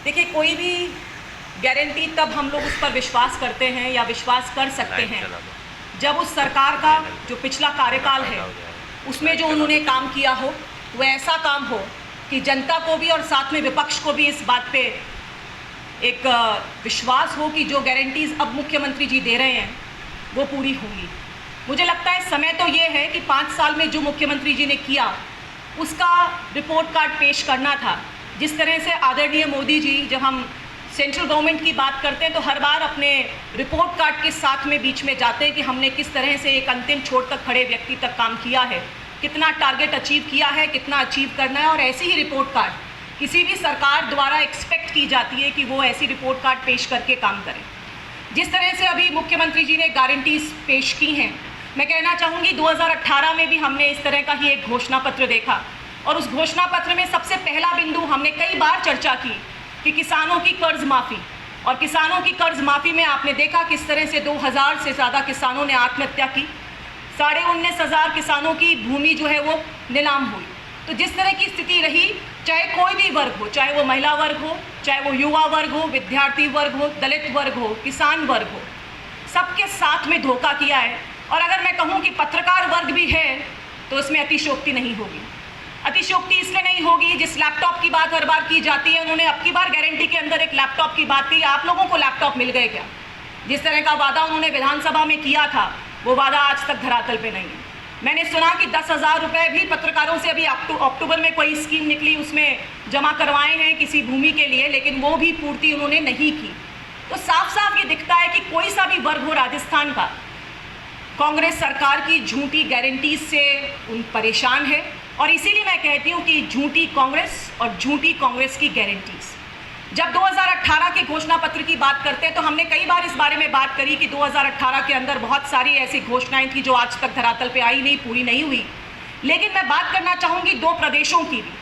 देखिए, कोई भी गारंटी तब हम लोग उस पर विश्वास करते हैं या विश्वास कर सकते हैं जब उस सरकार का जो पिछला कार्यकाल है उसमें जो उन्होंने काम किया हो वो ऐसा काम हो कि जनता को भी और साथ में विपक्ष को भी इस बात पे एक विश्वास हो कि जो गारंटीज़ अब मुख्यमंत्री जी दे रहे हैं वो पूरी होंगी। मुझे लगता है समय तो ये है कि 5 साल में जो मुख्यमंत्री जी ने किया उसका रिपोर्ट कार्ड पेश करना था। जिस तरह से आदरणीय मोदी जी, जब हम सेंट्रल गवर्नमेंट की बात करते हैं तो हर बार अपने रिपोर्ट कार्ड के साथ में बीच में जाते हैं कि हमने किस तरह से एक अंतिम छोर तक खड़े व्यक्ति तक काम किया है, कितना टारगेट अचीव किया है, कितना अचीव करना है। और ऐसी ही रिपोर्ट कार्ड किसी भी सरकार द्वारा एक्सपेक्ट की जाती है कि वो ऐसी रिपोर्ट कार्ड पेश करके काम करें। जिस तरह से अभी मुख्यमंत्री जी ने गारंटीज पेश की हैं, मैं कहना चाहूँगी 2018 में भी हमने इस तरह का ही एक घोषणा पत्र देखा और उस घोषणा पत्र में सबसे पहला बिंदु हमने कई बार चर्चा की कि किसानों की कर्ज माफ़ी। और किसानों की कर्ज माफ़ी में आपने देखा किस तरह से 2000 से ज़्यादा किसानों ने आत्महत्या की, 19,500 किसानों की भूमि जो है वो नीलाम हुई। तो जिस तरह की स्थिति रही, चाहे कोई भी वर्ग हो, चाहे वो महिला वर्ग हो, चाहे वो युवा वर्ग हो, विद्यार्थी वर्ग हो, दलित वर्ग हो, किसान वर्ग हो, सबके साथ में धोखा किया है। और अगर मैं कहूँ कि पत्रकार वर्ग भी है तो उसमें अतिशयोक्ति नहीं होगी। अतिशयोक्ति इसलिए नहीं होगी, जिस लैपटॉप की बात हर बार की जाती है, उन्होंने अब की बार गारंटी के अंदर एक लैपटॉप की बात की। आप लोगों को लैपटॉप मिल गए क्या? जिस तरह का वादा उन्होंने विधानसभा में किया था वो वादा आज तक धरातल पे नहीं है। मैंने सुना कि 10,000 रुपये भी पत्रकारों से अभी अक्टूबर में कोई स्कीम निकली उसमें जमा करवाए हैं किसी भूमि के लिए, लेकिन वो भी पूर्ति उन्होंने नहीं की। तो साफ साफ ये दिखता है कि कोई सा भी वर्ग हो राजस्थान का, कांग्रेस सरकार की झूठी गारंटीज से उन परेशान है। और इसीलिए मैं कहती हूँ कि झूठी कांग्रेस और झूठी कांग्रेस की गारंटीज। जब 2018 के घोषणा पत्र की बात करते हैं तो हमने कई बार इस बारे में बात करी कि 2018 के अंदर बहुत सारी ऐसी घोषणाएं थी जो आज तक धरातल पे आई नहीं, पूरी नहीं हुई। लेकिन मैं बात करना चाहूँगी 2 प्रदेशों की भी।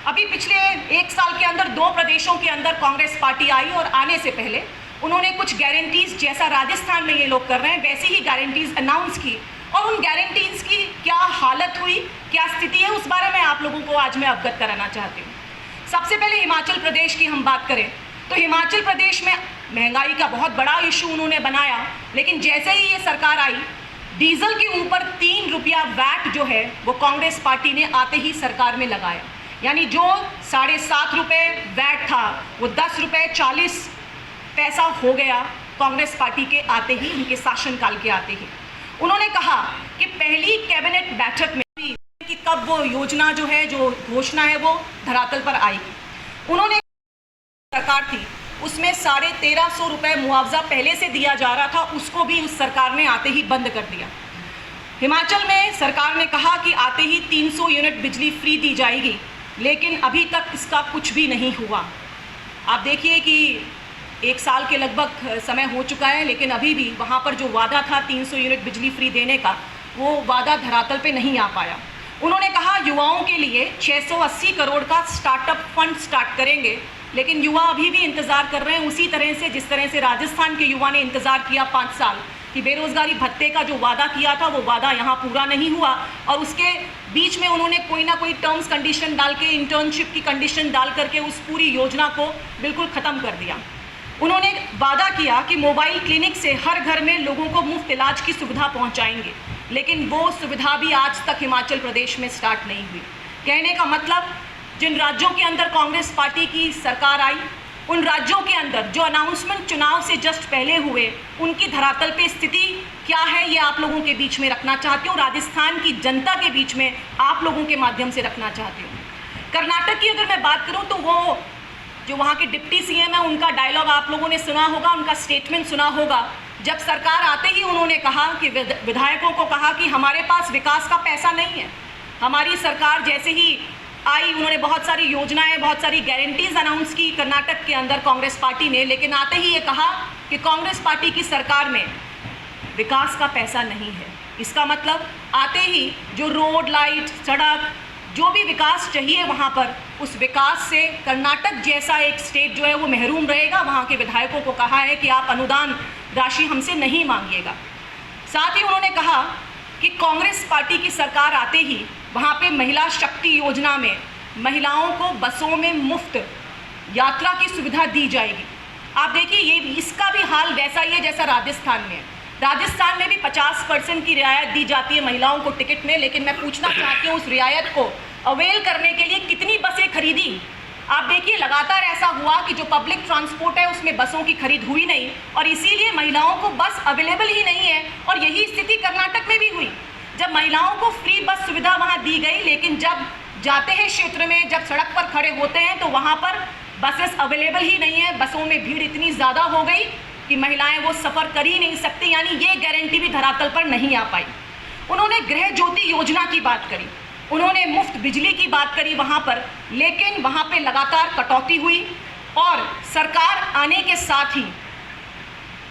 अभी पिछले 1 साल के अंदर 2 प्रदेशों के अंदर कांग्रेस पार्टी आई और आने से पहले उन्होंने कुछ गारंटीज, जैसा राजस्थान में ये लोग कर रहे हैं वैसी ही गारंटीज अनाउंस की। और उन गारंटीज की क्या हालत हुई, क्या स्थिति है, उस बारे में आप लोगों को आज मैं अवगत कराना चाहती हूँ। सबसे पहले हिमाचल प्रदेश की हम बात करें तो हिमाचल प्रदेश में महंगाई का बहुत बड़ा इशू उन्होंने बनाया, लेकिन जैसे ही ये सरकार आई, डीजल के ऊपर 3 रुपया वैट जो है वो कांग्रेस पार्टी ने आते ही सरकार में लगाया। यानी जो 7.5 रुपये वैट था वो 10 रुपये 40 पैसा हो गया कांग्रेस पार्टी के आते ही, उनके शासनकाल के आते ही। उन्होंने कहा कि पहली कैबिनेट बैठक में कि कब वो योजना जो है, जो घोषणा है वो धरातल पर आएगी। उन्होंने सरकार थी उसमें 1350 रुपये मुआवजा पहले से दिया जा रहा था, उसको भी उस सरकार ने आते ही बंद कर दिया। हिमाचल में सरकार ने कहा कि आते ही 300 यूनिट बिजली फ्री दी जाएगी, लेकिन अभी तक इसका कुछ भी नहीं हुआ। आप देखिए कि 1 साल के लगभग समय हो चुका है, लेकिन अभी भी वहाँ पर जो वादा था 300 यूनिट बिजली फ्री देने का, वो वादा धरातल पे नहीं आ पाया। उन्होंने कहा युवाओं के लिए 680 करोड़ का स्टार्टअप फंड स्टार्ट करेंगे, लेकिन युवा अभी भी इंतज़ार कर रहे हैं उसी तरह से जिस तरह से राजस्थान के युवा ने इंतज़ार किया 5 साल कि बेरोज़गारी भत्ते का जो वादा किया था वो वादा यहाँ पूरा नहीं हुआ। और उसके बीच में उन्होंने कोई ना कोई टर्म्स कंडीशन डाल के, इंटर्नशिप की कंडीशन डाल करके उस पूरी योजना को बिल्कुल ख़त्म कर दिया। उन्होंने वादा किया कि मोबाइल क्लिनिक से हर घर में लोगों को मुफ्त इलाज की सुविधा पहुंचाएंगे, लेकिन वो सुविधा भी आज तक हिमाचल प्रदेश में स्टार्ट नहीं हुई। कहने का मतलब, जिन राज्यों के अंदर कांग्रेस पार्टी की सरकार आई, उन राज्यों के अंदर जो अनाउंसमेंट चुनाव से जस्ट पहले हुए, उनकी धरातल पे स्थिति क्या है ये आप लोगों के बीच में रखना चाहती हूँ, राजस्थान की जनता के बीच में आप लोगों के माध्यम से रखना चाहती हूँ। कर्नाटक की अगर मैं बात करूँ तो वो जो वहाँ के डिप्टी सीएम है, उनका डायलॉग आप लोगों ने सुना होगा, उनका स्टेटमेंट सुना होगा। जब सरकार आते ही उन्होंने कहा कि विधायकों को कहा कि हमारे पास विकास का पैसा नहीं है। हमारी सरकार जैसे ही आई, उन्होंने बहुत सारी योजनाएं, बहुत सारी गारंटीज अनाउंस की कर्नाटक के अंदर कांग्रेस पार्टी ने, लेकिन आते ही ये कहा कि कांग्रेस पार्टी की सरकार में विकास का पैसा नहीं है। इसका मतलब आते ही जो रोड, लाइट, सड़क, जो भी विकास चाहिए वहाँ पर, उस विकास से कर्नाटक जैसा एक स्टेट जो है वो महरूम रहेगा। वहाँ के विधायकों को कहा है कि आप अनुदान राशि हमसे नहीं मांगिएगा। साथ ही उन्होंने कहा कि कांग्रेस पार्टी की सरकार आते ही वहाँ पे महिला शक्ति योजना में महिलाओं को बसों में मुफ्त यात्रा की सुविधा दी जाएगी। आप देखिए ये इसका भी हाल वैसा ही है जैसा राजस्थान में है। राजस्थान में भी 50% की रियायत दी जाती है महिलाओं को टिकट में, लेकिन मैं पूछना चाहती हूँ उस रियायत को अवेल करने के लिए कितनी बसें खरीदी। आप देखिए लगातार ऐसा हुआ कि जो पब्लिक ट्रांसपोर्ट है उसमें बसों की खरीद हुई नहीं और इसीलिए महिलाओं को बस अवेलेबल ही नहीं है। और यही स्थिति कर्नाटक में भी हुई, जब महिलाओं को फ्री बस सुविधा वहाँ दी गई, लेकिन जब जाते हैं क्षेत्र में, जब सड़क पर खड़े होते हैं तो वहाँ पर बसेस अवेलेबल ही नहीं है। बसों में भीड़ इतनी ज़्यादा हो गई कि महिलाएं वो सफ़र कर ही नहीं सकती, यानी ये गारंटी भी धरातल पर नहीं आ पाई। उन्होंने गृह ज्योति योजना की बात करी, उन्होंने मुफ्त बिजली की बात करी वहाँ पर, लेकिन वहाँ पे लगातार कटौती हुई और सरकार आने के साथ ही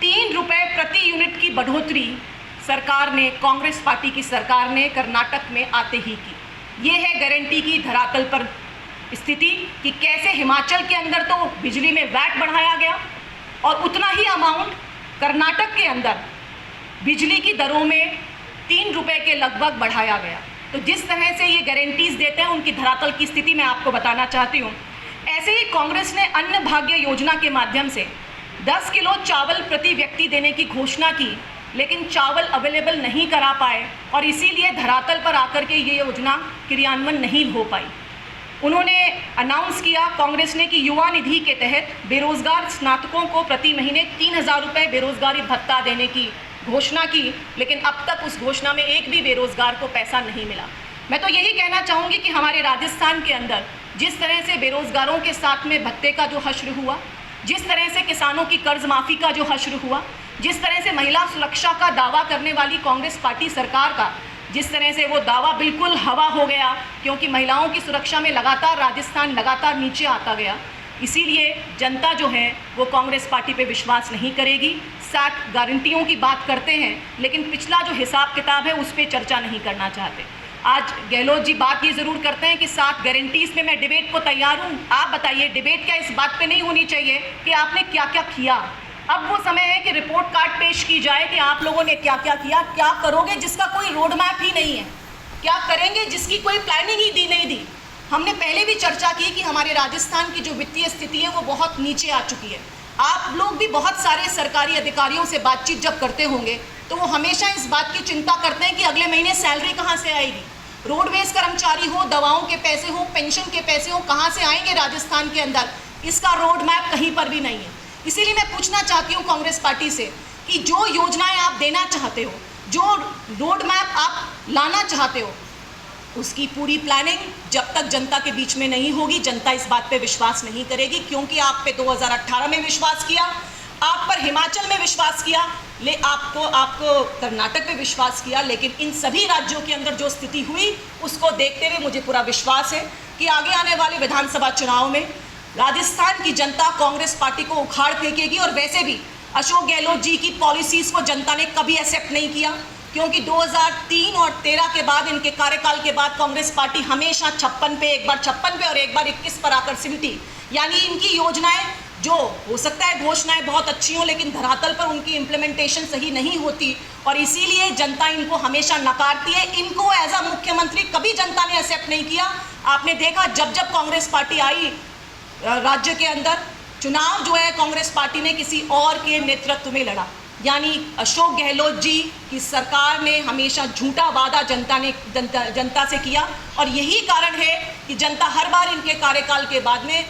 3 रुपये प्रति यूनिट की बढ़ोतरी सरकार ने, कांग्रेस पार्टी की सरकार ने कर्नाटक में आते ही की। ये है गारंटी की धरातल पर स्थिति कि कैसे हिमाचल के अंदर तो बिजली में वैट बढ़ाया गया और उतना ही अमाउंट कर्नाटक के अंदर बिजली की दरों में 3 रुपये के लगभग बढ़ाया गया। तो जिस तरह से ये गारंटीज़ देते हैं उनकी धरातल की स्थिति मैं आपको बताना चाहती हूँ। ऐसे ही कांग्रेस ने अन्न भाग्य योजना के माध्यम से 10 किलो चावल प्रति व्यक्ति देने की घोषणा की, लेकिन चावल अवेलेबल नहीं करा पाए और इसीलिए धरातल पर आकर के ये योजना क्रियान्वयन नहीं हो पाई। उन्होंने अनाउंस किया कांग्रेस ने कि युवा निधि के तहत बेरोजगार स्नातकों को प्रति महीने 3,000 रुपये बेरोजगारी भत्ता देने की घोषणा की, लेकिन अब तक उस घोषणा में एक भी बेरोजगार को पैसा नहीं मिला। मैं तो यही कहना चाहूँगी कि हमारे राजस्थान के अंदर जिस तरह से बेरोजगारों के साथ में भत्ते का जो हश्र हुआ, जिस तरह से किसानों की कर्ज माफ़ी का जो हश्र हुआ, जिस तरह से महिला सुरक्षा का दावा करने वाली कांग्रेस पार्टी सरकार का जिस तरह से वो दावा बिल्कुल हवा हो गया, क्योंकि महिलाओं की सुरक्षा में लगातार राजस्थान लगातार नीचे आता गया। इसीलिए जनता जो है वो कांग्रेस पार्टी पे विश्वास नहीं करेगी। 7 गारंटियों की बात करते हैं, लेकिन पिछला जो हिसाब किताब है उस पर चर्चा नहीं करना चाहते। आज गहलोत जी बात ये ज़रूर करते हैं कि 7 गारंटीज़ में मैं डिबेट को तैयार हूँ। आप बताइए डिबेट क्या इस बात पे नहीं होनी चाहिए कि आपने क्या क्या किया। अब वो समय है कि रिपोर्ट कार्ड पेश की जाए कि आप लोगों ने क्या क्या किया, क्या करोगे जिसका कोई रोड मैप ही नहीं है, क्या करेंगे जिसकी कोई प्लानिंग ही नहीं दी। हमने पहले भी चर्चा की कि हमारे राजस्थान की जो वित्तीय स्थिति है वो बहुत नीचे आ चुकी है। आप लोग भी बहुत सारे सरकारी अधिकारियों से बातचीत जब करते होंगे तो वो हमेशा इस बात की चिंता करते हैं कि अगले महीने सैलरी कहाँ से आएगी, रोडवेज कर्मचारी हो, दवाओं के पैसे हो, पेंशन के पैसे हो, कहाँ से आएंगे राजस्थान के अंदर, इसका रोड मैप कहीं पर भी नहीं है। इसीलिए मैं पूछना चाहती हूँ कांग्रेस पार्टी से कि जो योजनाएं आप देना चाहते हो, जो रोड मैप आप लाना चाहते हो, उसकी पूरी प्लानिंग जब तक जनता के बीच में नहीं होगी, जनता इस बात पे विश्वास नहीं करेगी। क्योंकि आप पे 2018 में विश्वास किया, आप पर हिमाचल में विश्वास किया, आपको कर्नाटक पे विश्वास किया, लेकिन इन सभी राज्यों के अंदर जो स्थिति हुई उसको देखते हुए मुझे पूरा विश्वास है कि आगे आने वाले विधानसभा चुनाव में राजस्थान की जनता कांग्रेस पार्टी को उखाड़ फेंकेगी। और वैसे भी अशोक गहलोत जी की पॉलिसीज़ को जनता ने कभी एक्सेप्ट नहीं किया, क्योंकि 2003 और 13 के बाद, इनके कार्यकाल के बाद कांग्रेस पार्टी हमेशा 56 पे, एक बार 56 पे और एक बार 21 पर आकर सिमटी। यानी इनकी योजनाएं जो हो सकता है घोषणाएं बहुत अच्छी हों, लेकिन धरातल पर उनकी इम्प्लीमेंटेशन सही नहीं होती और इसीलिए जनता इनको हमेशा नकारती है। इनको एज अ मुख्यमंत्री कभी जनता ने एक्सेप्ट नहीं किया। आपने देखा जब जब कांग्रेस पार्टी आई राज्य के अंदर, चुनाव जो है कांग्रेस पार्टी ने किसी और के नेतृत्व में लड़ा, यानी अशोक गहलोत जी की सरकार ने हमेशा झूठा वादा जनता से किया। और यही कारण है कि जनता हर बार इनके कार्यकाल के बाद में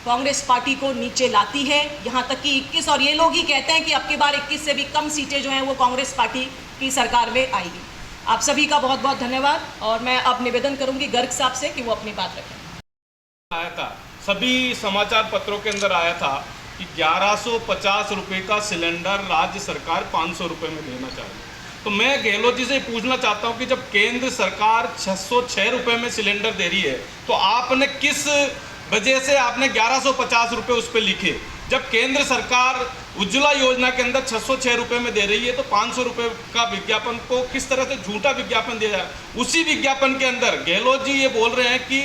कांग्रेस पार्टी को नीचे लाती है, यहाँ तक कि 21, और ये लोग ही कहते हैं कि अब की बार 21 से भी कम सीटें जो हैं वो कांग्रेस पार्टी की सरकार में आएगी। आप सभी का बहुत बहुत धन्यवाद और मैं अब निवेदन करूंगी गर्ग साहब से कि वो अपनी बात रखें। आया था, सभी समाचार पत्रों के अंदर आया था कि 1150 रुपये का सिलेंडर राज्य सरकार 500 रुपये में देना चाहिए। तो मैं गहलोत जी से पूछना चाहता हूं कि जब केंद्र सरकार 606 रुपये में सिलेंडर दे रही है तो आपने किस वजह से आपने 1150 रुपये उस पर लिखे, जब केंद्र सरकार उज्ज्वला योजना के अंदर 606 रुपये में दे रही है तो 500 रुपये का विज्ञापन को किस तरह से झूठा विज्ञापन दिया जाए। उसी विज्ञापन के अंदर गहलोत जी ये बोल रहे हैं कि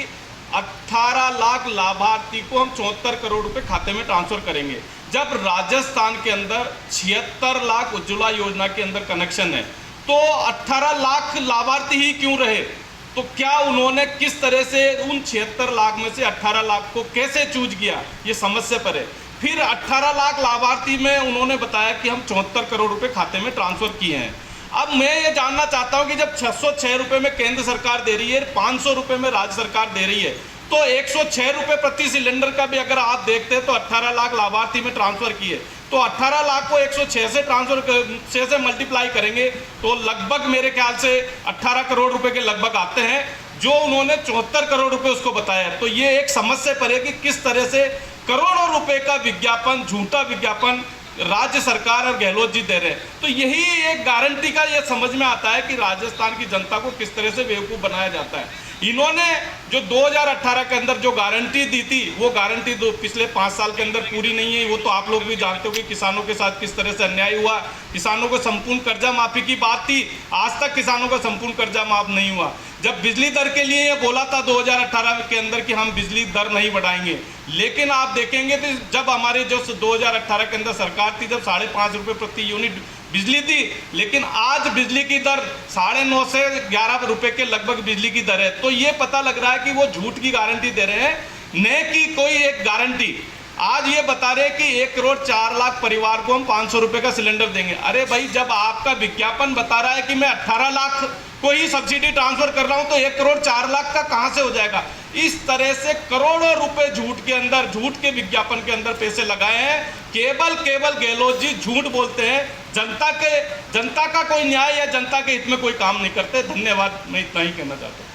18 लाख लाभार्थी को हम 74 करोड़ रुपए खाते में ट्रांसफर करेंगे, जब राजस्थान के अंदर 76 लाख उज्ज्वला योजना के अंदर कनेक्शन है। तो 18 लाख लाभार्थी ही क्यों रहे, तो क्या उन्होंने किस तरह से उन 76 लाख में से 18 लाख को कैसे चूज किया, ये समझ से परे। फिर 18 लाख लाभार्थी में उन्होंने बताया कि हम 74 करोड़ रुपए खाते में ट्रांसफर किए हैं। अब मैं ये जानना चाहता हूं कि जब 606 रुपए में केंद्र सरकार दे रही है, 500 रुपए में राज्य सरकार दे रही है, तो 106 रुपए प्रति सिलेंडर का भी अगर आप देखते हैं तो 18 लाख लाभार्थी में ट्रांसफर किए, तो 18 लाख को 106 से ट्रांसफर 6 से मल्टीप्लाई करेंगे तो लगभग मेरे ख्याल से 18 करोड़ रुपए के लगभग आते हैं, जो उन्होंने 74 करोड़ रुपए उसको बताया। तो ये एक समझ से परे कि किस तरह से करोड़ों रुपए का विज्ञापन, झूठा विज्ञापन राज्य सरकार और गहलोत जी दे रहे हैं। तो यही एक गारंटी का ये समझ में आता है कि राजस्थान की जनता को किस तरह से बेवकूफ़ बनाया जाता है। इन्होंने जो 2018 के अंदर जो गारंटी दी थी, वो गारंटी पिछले 5 साल के अंदर पूरी नहीं है। वो तो आप लोग भी जानते हो कि किसानों के साथ किस तरह से अन्याय हुआ। किसानों को संपूर्ण कर्जा माफी की बात थी, आज तक किसानों का संपूर्ण कर्जा माफ नहीं हुआ। जब बिजली दर के लिए ये बोला था 2018 के अंदर कि हम बिजली दर नहीं बढ़ाएंगे, लेकिन आप देखेंगे तो जब हमारे जो 2018 के अंदर सरकार थी, जब 5.5 रुपये प्रति यूनिट बिजली थी, लेकिन आज बिजली की दर 9.5 से 11 रुपए के लगभग बिजली की दर है। तो ये पता लग रहा है कि वो झूठ की गारंटी दे रहे हैं, न कि कोई एक गारंटी। आज ये बता रहे हैं कि 1 करोड़ 4 लाख परिवार को हम 500 रुपए का सिलेंडर देंगे। अरे भाई, जब आपका विज्ञापन बता रहा है कि मैं 18 लाख को ही सब्सिडी ट्रांसफर कर रहा हूं, तो 1 करोड़ 4 लाख का कहां से हो जाएगा? इस तरह से करोड़ों रुपए झूठ के अंदर, झूठ के विज्ञापन के अंदर पैसे लगाए हैं। केवल गहलोत जी झूठ बोलते हैं, जनता का कोई न्याय या जनता के हित में कोई काम नहीं करते। धन्यवाद, मैं इतना ही कहना चाहता हूँ।